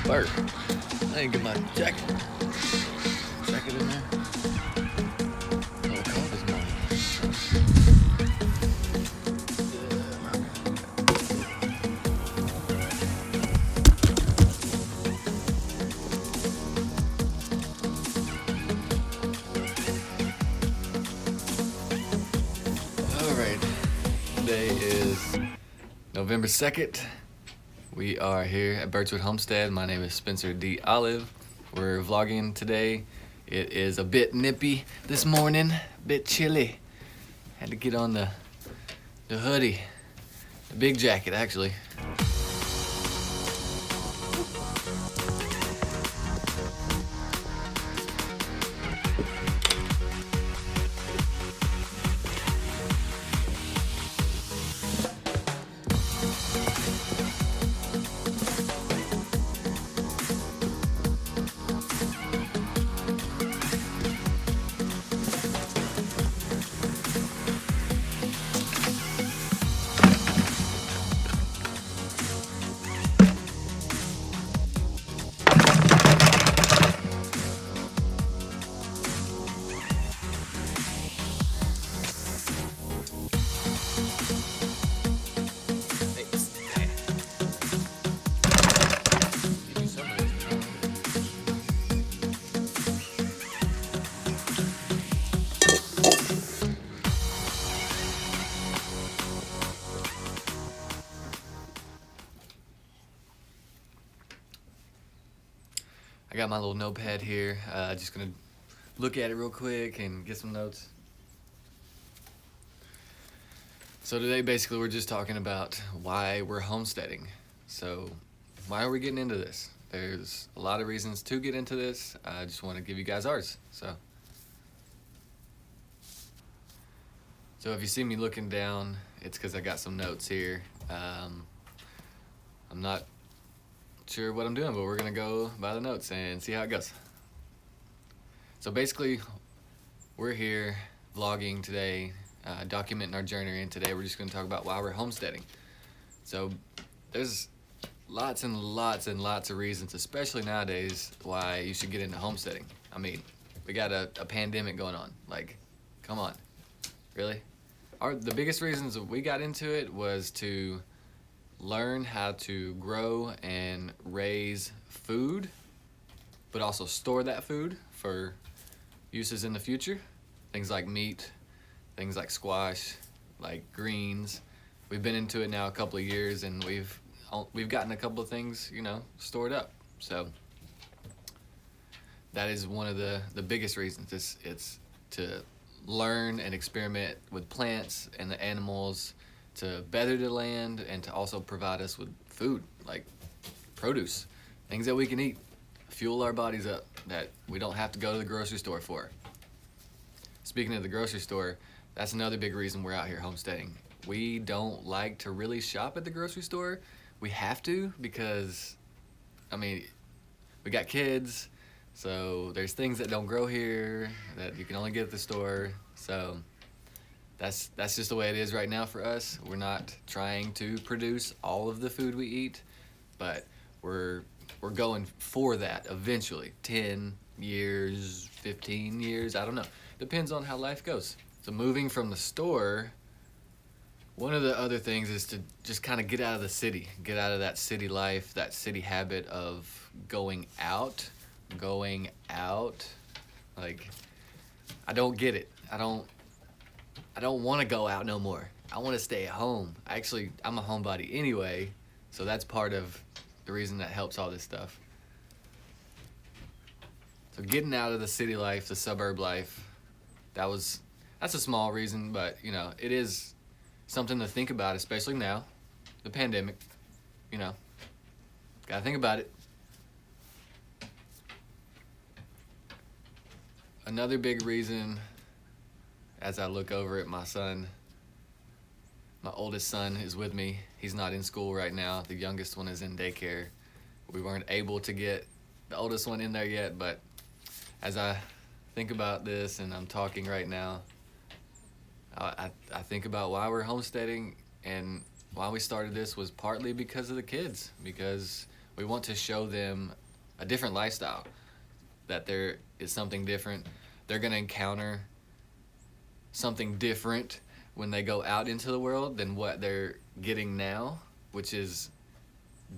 fur. I didn't get my jacket. Jacket in there. A little cold this morning. Alright, today is November 2nd. We are here at Birchwood Homestead. My name is Spencer D. Olive. We're vlogging today. It is a bit nippy this morning, a bit chilly. Had to get on the hoodie, the big jacket actually. I got my little notepad here. Just gonna look at it real quick and get some notes. So today basically we're just talking about why we're homesteading. So why are we getting into this? There's a lot of reasons to get into this. I just want to give you guys ours. So if you see me looking down, it's because I got some notes here. I'm not sure what I'm doing, but we're gonna go by the notes and see how it goes. So basically, we're here vlogging today, documenting our journey, and today we're just gonna talk about why we're homesteading. So there's lots and lots and lots of reasons, especially nowadays, why you should get into homesteading. I mean, we got a pandemic going on. Like, come on, really? The biggest reasons that we got into it was to learn how to grow and raise food, but also store that food for uses in the future. Things like meat, things like squash, like greens. We've been into it now a couple of years, and we've gotten a couple of things, stored up. So that is one of the biggest reasons. It's to learn and experiment with plants and the animals, to better the land, and to also provide us with food, like produce, things that we can eat, fuel our bodies up, that we don't have to go to the grocery store for. Speaking of the grocery store, that's another big reason we're out here homesteading. We don't like to really shop at the grocery store. We have to because, we got kids, so there's things that don't grow here that you can only get at the store. So that's just the way it is right now for us. We're not trying to produce all of the food we eat, but we're going for that eventually. 10 years, 15 years, I don't know. Depends on how life goes. So moving from the store, one of the other things is to just kind of get out of the city, get out of that city life, that city habit of going out. Like, I don't get it. I don't want to go out no more. I want to stay at home. Actually, I'm a homebody anyway, so that's part of the reason that helps all this stuff. So getting out of the city life, the suburb life, that's a small reason, but it is something to think about, especially now, the pandemic. Gotta think about it. Another big reason, as I look over at my son, my oldest son is with me. He's not in school right now. The youngest one is in daycare. We weren't able to get the oldest one in there yet, but as I think about this and I'm talking right now, I think about why we're homesteading, and why we started this was partly because of the kids, because We want to show them a different lifestyle, that there is something different. They're going to encounter something different when they go out into the world than what they're getting now, which is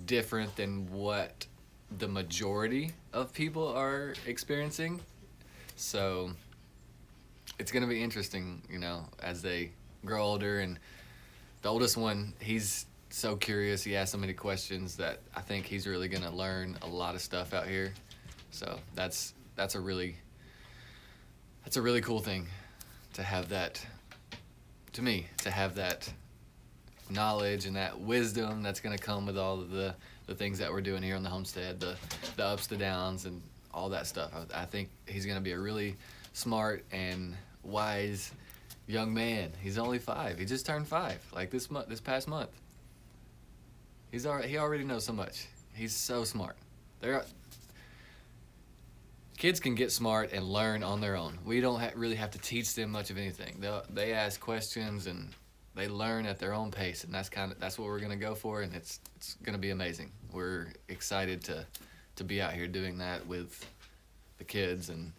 different than what the majority of people are experiencing. So it's going to be interesting, you know, as they grow older. And the oldest one, he's so curious. He asks so many questions that I think he's really going to learn a lot of stuff out here. So that's a really cool thing to have that, to me, to have that knowledge and that wisdom that's going to come with all of the things that we're doing here on the homestead, the ups, the downs, and all that stuff. I think he's going to be a really smart and wise young man. He's only 5. He just turned 5, like this past month. He already knows so much. He's so smart. Kids can get smart and learn on their own. We don't really have to teach them much of anything. They ask questions and they learn at their own pace, and that's what we're gonna go for, and it's gonna be amazing. We're excited to be out here doing that with the kids, and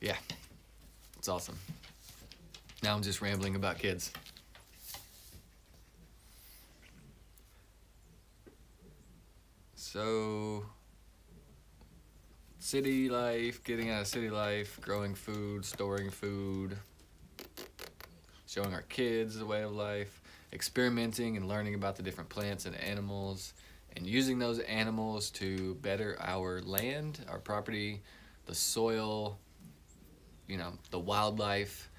yeah, it's awesome. Now I'm just rambling about kids. So, city life, getting out of city life, growing food, storing food, showing our kids the way of life, experimenting and learning about the different plants and animals, and using those animals to better our land, our property, the soil, you know, the wildlife.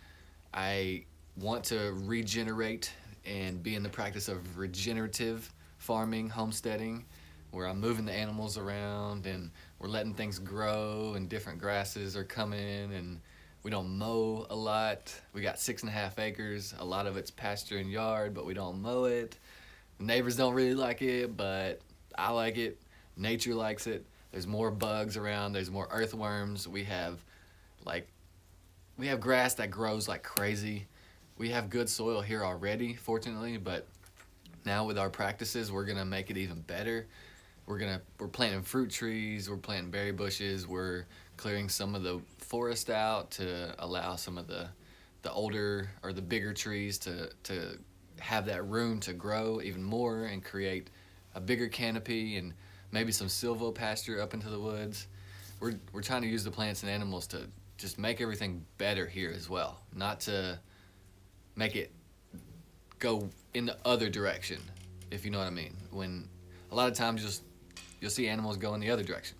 I want to regenerate and be in the practice of regenerative farming, homesteading, where I'm moving the animals around and we're letting things grow and different grasses are coming, and we don't mow a lot. We got 6.5 acres. A lot of it's pasture and yard, but we don't mow it. The neighbors don't really like it, but I like it. Nature likes it. There's more bugs around. There's more earthworms. We have grass that grows like crazy. We have good soil here already, fortunately, but now with our practices, we're gonna make it even better. We're planting fruit trees, we're planting berry bushes, we're clearing some of the forest out to allow some of the older or the bigger trees to have that room to grow even more and create a bigger canopy, and maybe some silvopasture up into the woods. We're trying to use the plants and animals to just make everything better here as well, not to make it go in the other direction, if you know what I mean. When a lot of times you'll see animals go in the other direction,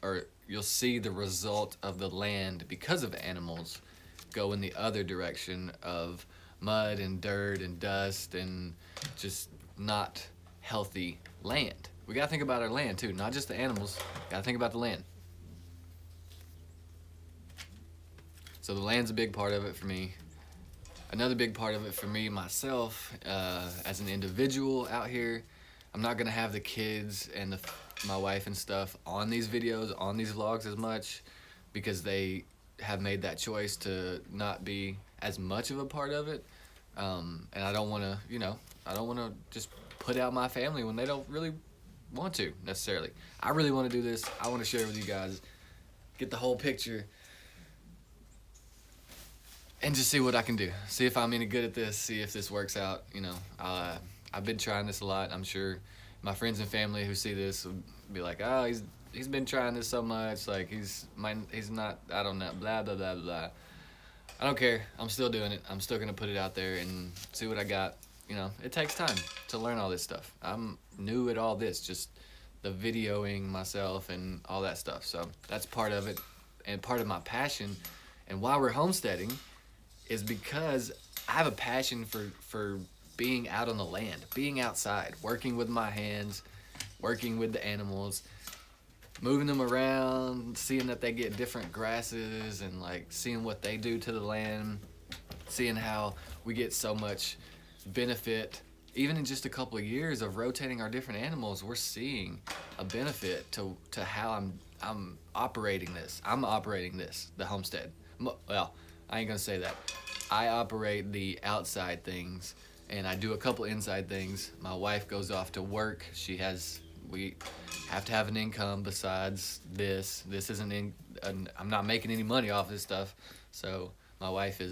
or you'll see the result of the land because of animals go in the other direction of mud and dirt and dust and just not healthy land. We gotta think about our land too, not just the animals. Gotta think about the land. So the land's a big part of it for me. Another big part of it for me, myself, as an individual out here, I'm not gonna have the kids and my wife and stuff on these videos, on these vlogs as much, because they have made that choice to not be as much of a part of it. And I don't wanna, I don't wanna just put out my family when they don't really want to necessarily. I really wanna do this. I wanna share with you guys, get the whole picture, and just see what I can do. See if I'm any good at this, see if this works out, I've been trying this a lot. I'm sure my friends and family who see this will be like, oh, he's been trying this so much, like he's not, I don't know, blah, blah, blah, blah. I don't care. I'm still doing it. I'm still gonna put it out there and see what I got. It takes time to learn all this stuff. I'm new at all this, just the videoing myself and all that stuff. So that's part of it, and part of my passion. And why we're homesteading is because I have a passion for being out on the land, being outside, working with my hands, working with the animals, moving them around, seeing that they get different grasses, and like seeing what they do to the land, seeing how we get so much benefit. Even in just a couple of years of rotating our different animals, we're seeing a benefit to how I'm operating this. I'm operating this, the homestead. Well, I ain't gonna say that. I operate the outside things and I do a couple inside things. My wife goes off to work. We have to have an income besides this. This isn't I'm not making any money off this stuff. So my wife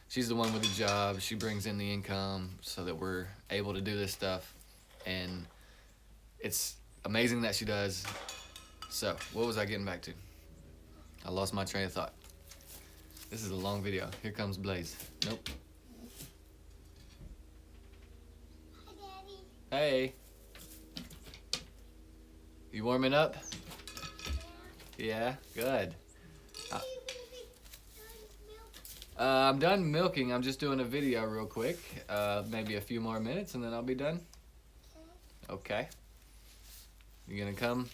she's the one with the job. She brings in the income so that we're able to do this stuff. And it's amazing that she does. So what was I getting back to? I lost my train of thought. This is a long video. Here comes Blaze. Nope. Hi, Daddy. Hey. You warming up? Yeah, good. I'm done milking. I'm just doing a video real quick. Maybe a few more minutes and then I'll be done. Okay. You gonna come?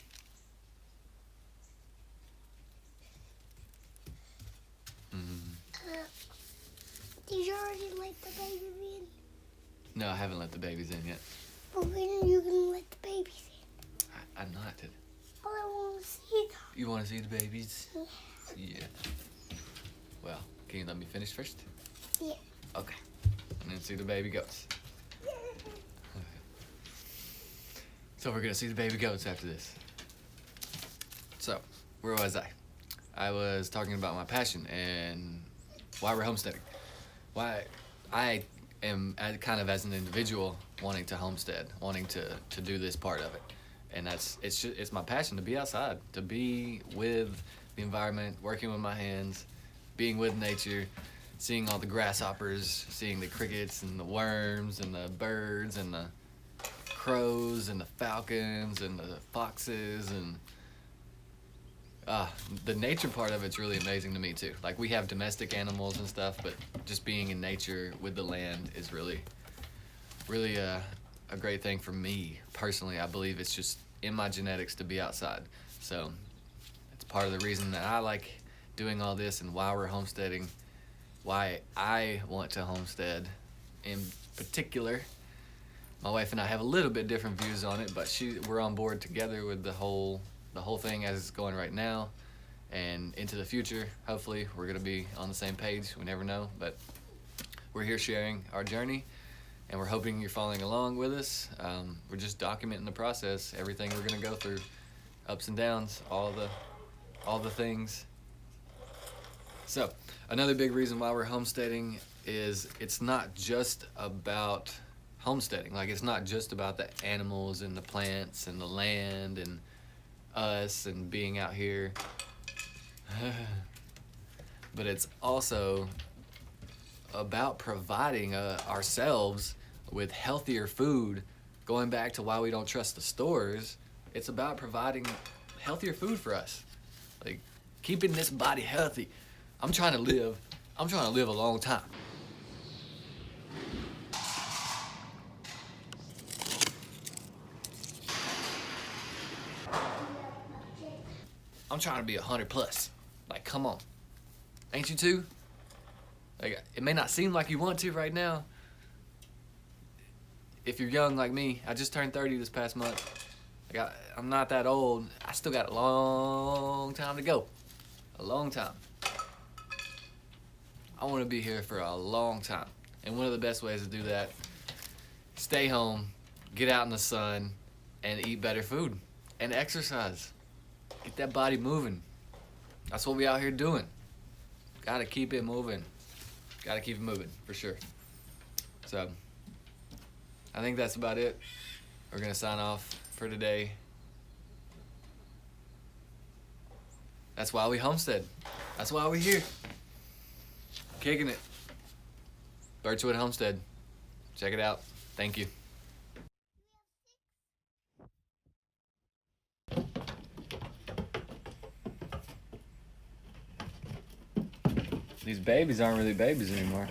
Did you already let the babies in? No, I haven't let the babies in yet. But when are you gonna let the babies in? I'm not. All I want to see them. You want to see the babies? Yeah. Yeah. Well, can you let me finish first? Yeah. Okay. And then see the baby goats. So we're gonna see the baby goats after this. So, where was I? I was talking about my passion and why we're homesteading. Why I am kind of as an individual wanting to homestead, wanting to do this part of it. And it's my passion to be outside, to be with the environment, working with my hands, being with nature, seeing all the grasshoppers, seeing the crickets and the worms and the birds and the crows and the falcons and the foxes, and the nature part of it's really amazing to me too. Like, we have domestic animals and stuff, but just being in nature with the land is really a great thing for me personally. I believe it's just in my genetics to be outside. So it's part of the reason that I like doing all this and why we're homesteading, why I want to homestead in particular. My wife and I have a little bit different views on it, but we're on board together with the whole thing as it's going right now, and into the future. Hopefully we're gonna be on the same page. We never know, but we're here sharing our journey, and we're hoping you're following along with us. We're just documenting the process, everything we're gonna go through, ups and downs, all the things. So another big reason why we're homesteading is it's not just about homesteading. Like, it's not just about the animals and the plants and the land and us and being out here, but it's also about providing ourselves with healthier food. Going back to why we don't trust the stores, it's about providing healthier food for us, like keeping this body healthy. I'm trying to live a long time. I'm trying to be 100 plus. Like, come on. Ain't you too? Like, it may not seem like you want to right now. If you're young like me, I just turned 30 this past month. I'm not that old. I still got a long time to go. A long time. I want to be here for a long time. And one of the best ways to do that, stay home, get out in the sun, and eat better food. And exercise. Get that body moving. That's what we out here doing. Gotta keep it moving. Gotta keep it moving, for sure. So, I think that's about it. We're gonna sign off for today. That's why we homestead. That's why we're here. Kicking it. Birchwood Homestead. Check it out. Thank you. These babies aren't really babies anymore.